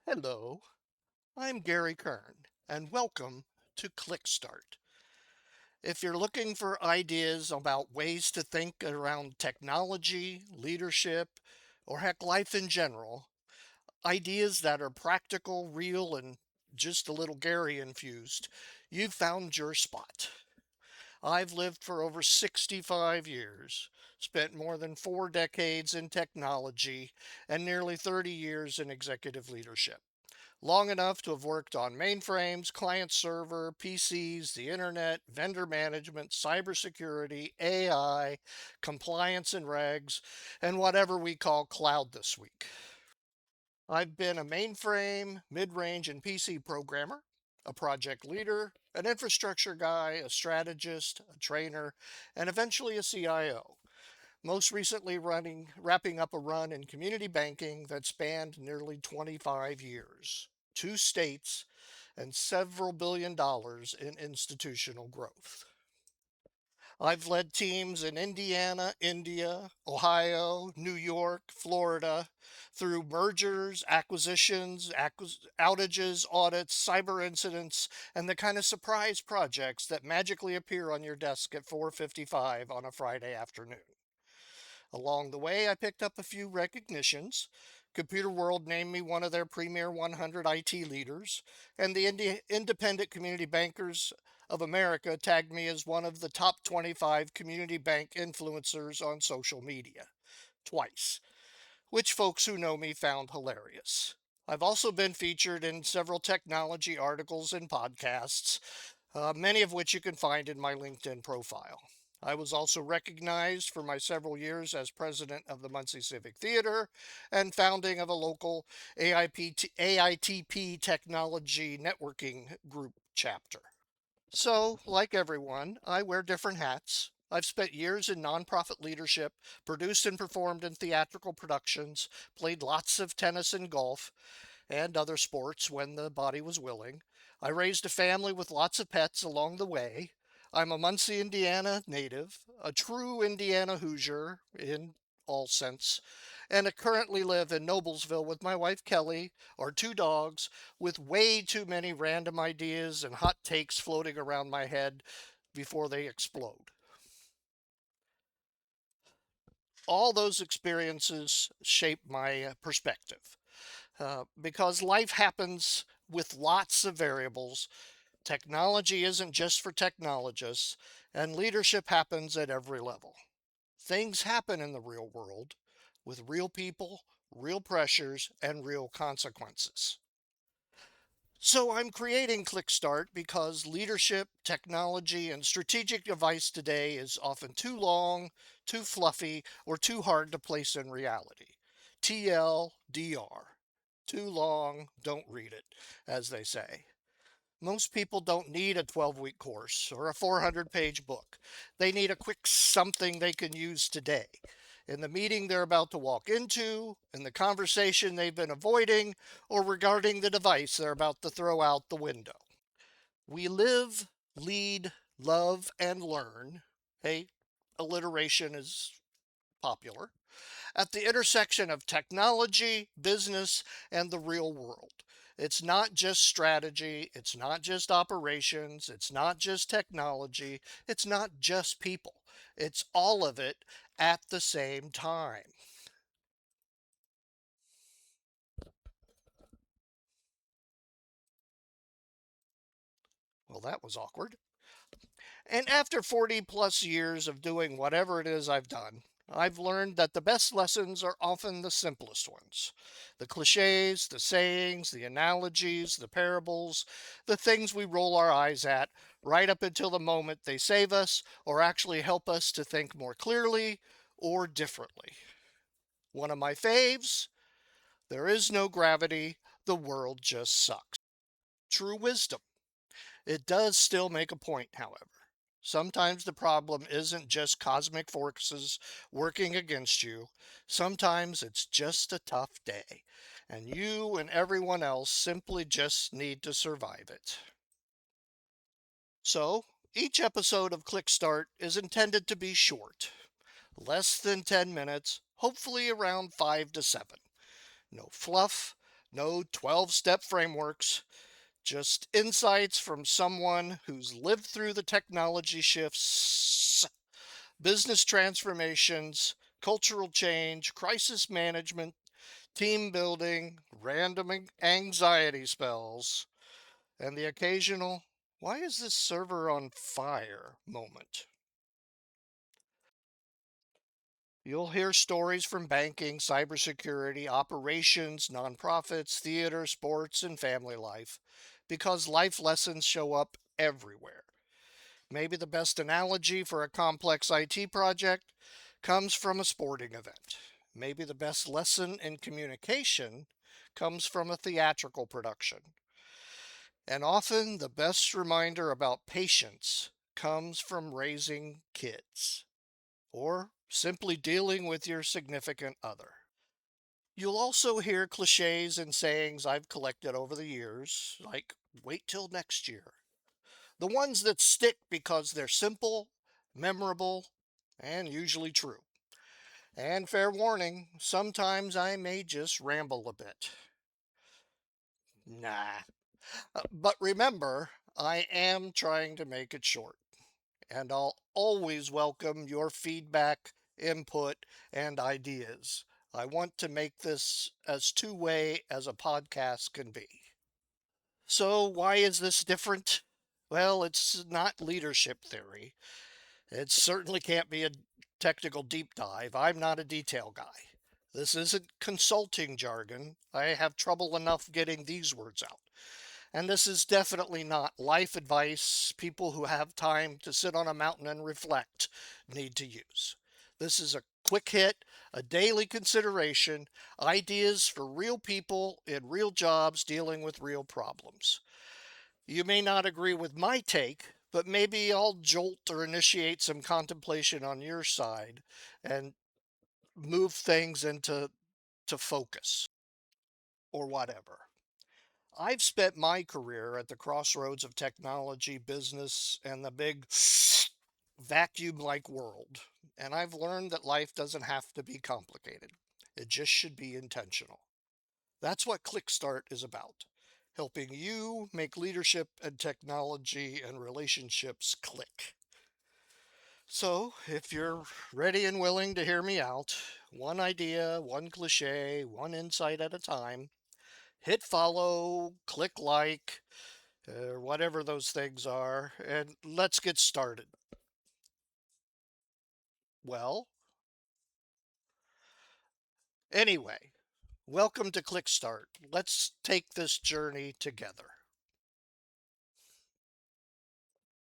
Hello, I'm Gary Kern, and welcome to Clickstart. If you're looking for ideas about ways to think around technology, leadership, or heck, life in general, ideas that are practical, real, and just a little Gary infused, you've found your spot. I've lived for over 65 years, spent more than 4 decades in technology, and nearly 30 years in executive leadership. Long enough to have worked on mainframes, client server, PCs, the internet, vendor management, cybersecurity, AI, compliance and regs, and whatever we call cloud this week. I've been a mainframe, mid range, and PC programmer, a project leader, an infrastructure guy, a strategist, a trainer, and eventually a CIO. Most recently wrapping up a run in community banking that spanned nearly 25 years, 2 states, and several $billion in institutional growth. I've led teams in Indiana, India, Ohio, New York, Florida through mergers, acquisitions, outages, audits, cyber incidents, and the kind of surprise projects that magically appear on your desk at 4:55 on a Friday afternoon. Along the way, I picked up a few recognitions. Computer World named me one of their premier 100 IT leaders, and the Independent Community Bankers of America tagged me as one of the top 25 community bank influencers on social media, twice, which folks who know me found hilarious. I've also been featured in several technology articles and podcasts, many of which you can find in my LinkedIn profile. I was also recognized for my several years as president of the Muncie Civic Theater and founding of a local AITP technology networking group chapter. So, like everyone, I wear different hats. I've spent years in nonprofit leadership, produced and performed in theatrical productions, played lots of tennis and golf, and other sports when the body was willing. I raised a family with lots of pets along the way. I'm a Muncie, Indiana native, a true Indiana Hoosier in all sense, and I currently live in Noblesville with my wife Kelly, our 2 dogs, with way too many random ideas and hot takes floating around my head before they explode. All those experiences shape my perspective because life happens with lots of variables. Technology isn't just for technologists, and leadership happens at every level. Things happen in the real world with real people, real pressures, and real consequences. So I'm creating ClickStart because leadership, technology, and strategic advice today is often too long, too fluffy, or too hard to place in reality. TLDR. Too long, don't read it, as they say. Most people don't need a 12-week course or a 400-page book. They need a quick something they can use today. In the meeting they're about to walk into, in the conversation they've been avoiding, or regarding the device they're about to throw out the window. We live, lead, love, and learn. Hey, alliteration is popular at the intersection of technology, business, and the real world. It's not just strategy, it's not just operations, it's not just technology, it's not just people. It's all of it at the same time. Well, that was awkward. And after 40 plus years of doing whatever it is I've done, I've learned that the best lessons are often the simplest ones. The cliches, the sayings, the analogies, the parables, the things we roll our eyes at right up until the moment they save us or actually help us to think more clearly or differently. One of my faves: there is no gravity, the world just sucks. True wisdom. It does still make a point, however. Sometimes the problem isn't just cosmic forces working against you. Sometimes it's just a tough day, and you and everyone else simply just need to survive it. So, each episode of Click Start is intended to be short, less than 10 minutes, hopefully around 5 to 7. No fluff, No 12-step frameworks, just insights from someone who's lived through the technology shifts, business transformations, cultural change, crisis management, team building, random anxiety spells, and the occasional, why is this server on fire moment. You'll hear stories from banking, cybersecurity, operations, nonprofits, theater, sports, and family life because life lessons show up everywhere. Maybe the best analogy for a complex IT project comes from a sporting event. Maybe the best lesson in communication comes from a theatrical production. And often the best reminder about patience comes from raising kids or simply dealing with your significant other. You'll also hear cliches and sayings I've collected over the years, like wait till next year. The ones that stick because they're simple, memorable, and usually true. And fair warning, sometimes I may just ramble a bit. Nah. But remember, I am trying to make it short, and I'll always welcome your feedback, input, and ideas. I want to make this as two-way as a podcast can be. So, why is this different? Well, it's not leadership theory. It certainly can't be a technical deep dive. I'm not a detail guy. This isn't consulting jargon. I have trouble enough getting these words out. And this is definitely not life advice people who have time to sit on a mountain and reflect need to use. This is a quick hit, a daily consideration, ideas for real people in real jobs dealing with real problems. You may not agree with my take, but maybe I'll jolt or initiate some contemplation on your side and move things into focus or whatever. I've spent my career at the crossroads of technology, business, and the big vacuum like world. And I've learned that life doesn't have to be complicated, it just should be intentional. That's what Clickstart is about, helping you make leadership and technology and relationships click. So, if you're ready and willing to hear me out, one idea, one cliche, one insight at a time, hit follow, click like, or whatever those things are, and let's get started. Well, anyway, welcome to Click Start. Let's take this journey together.